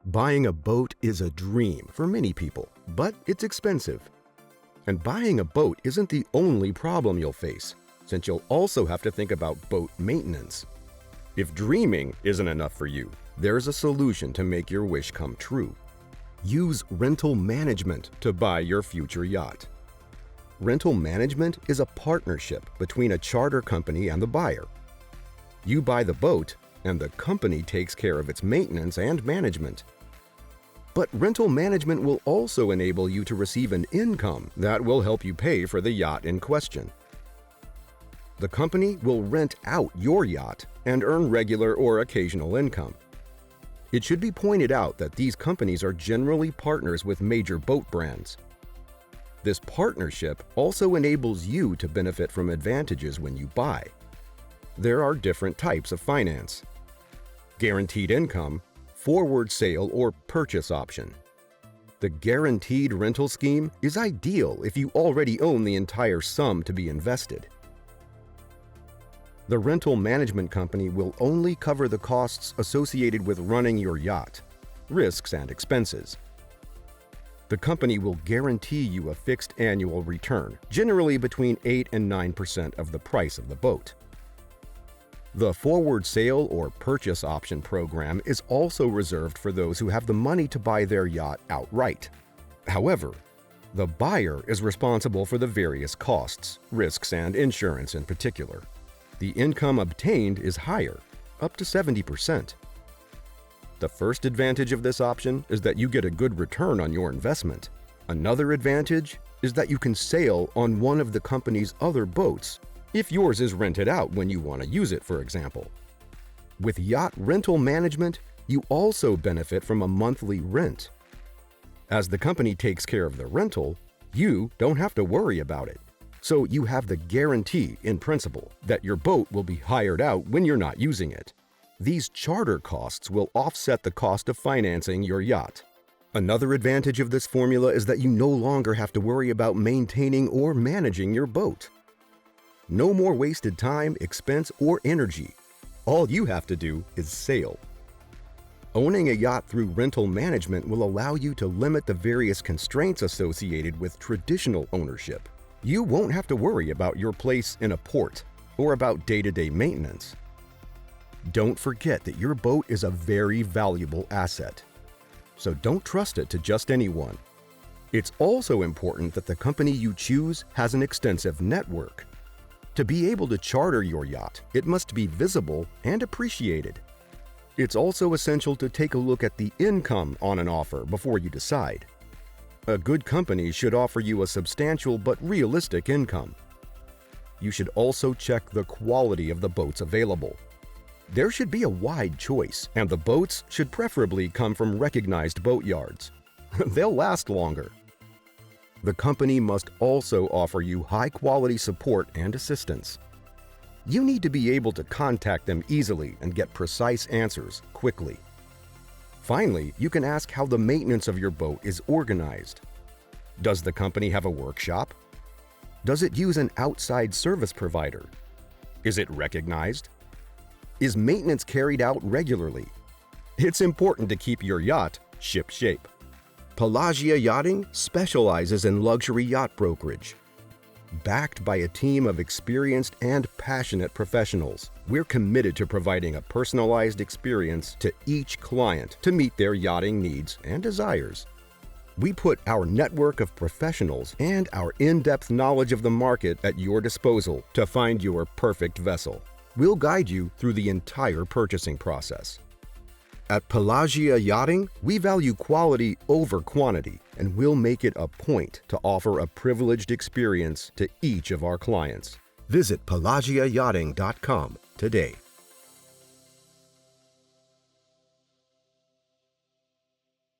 Buying a boat is a dream for many people, but it's expensive. And buying a boat isn't the only problem you'll face, since you'll also have to think about boat maintenance. If dreaming isn't enough for you, there's a solution to make your wish come true. Use rental management to buy your future yacht. Rental management is a partnership between a charter company and the buyer. You buy the boat, and the company takes care of its maintenance and management. But rental management will also enable you to receive an income that will help you pay for the yacht in question. The company will rent out your yacht and earn regular or occasional income. It should be pointed out that these companies are generally partners with major boat brands. This partnership also enables you to benefit from advantages when you buy. There are different types of finance: guaranteed income, forward sale, or purchase option. The guaranteed rental scheme is ideal if you already own the entire sum to be invested. The rental management company will only cover the costs associated with running your yacht, risks, and expenses. The company will guarantee you a fixed annual return, generally between 8 and 9% of the price of the boat. The forward sale or purchase option program is also reserved for those who have the money to buy their yacht outright. However, the buyer is responsible for the various costs, risks, and insurance in particular. The income obtained is higher, up to 70%. The first advantage of this option is that you get a good return on your investment. Another advantage is that you can sail on one of the company's other boats if yours is rented out when you want to use it, for example. With yacht rental management, you also benefit from a monthly rent. As the company takes care of the rental, you don't have to worry about it. So you have the guarantee, in principle, that your boat will be hired out when you're not using it. These charter costs will offset the cost of financing your yacht. Another advantage of this formula is that you no longer have to worry about maintaining or managing your boat. No more wasted time, expense, or energy. All you have to do is sail. Owning a yacht through rental management will allow you to limit the various constraints associated with traditional ownership. You won't have to worry about your place in a port or about day-to-day maintenance. Don't forget that your boat is a very valuable asset, so don't trust it to just anyone. It's also important that the company you choose has an extensive network. To be able to charter your yacht, it must be visible and appreciated. It's also essential to take a look at the income on an offer before you decide. A good company should offer you a substantial but realistic income. You should also check the quality of the boats available. There should be a wide choice, and the boats should preferably come from recognized boat yards. They'll last longer. The company must also offer you high-quality support and assistance. You need to be able to contact them easily and get precise answers quickly. Finally, you can ask how the maintenance of your boat is organized. Does the company have a workshop? Does it use an outside service provider? Is it recognized? Is maintenance carried out regularly? It's important to keep your yacht ship-shape. Pelagia Yachting specializes in luxury yacht brokerage. Backed by a team of experienced and passionate professionals, we're committed to providing a personalized experience to each client to meet their yachting needs and desires. We put our network of professionals and our in-depth knowledge of the market at your disposal to find your perfect vessel. We'll guide you through the entire purchasing process. At Pelagia Yachting, we value quality over quantity, and we'll make it a point to offer a privileged experience to each of our clients. Visit pelagiayachting.com today.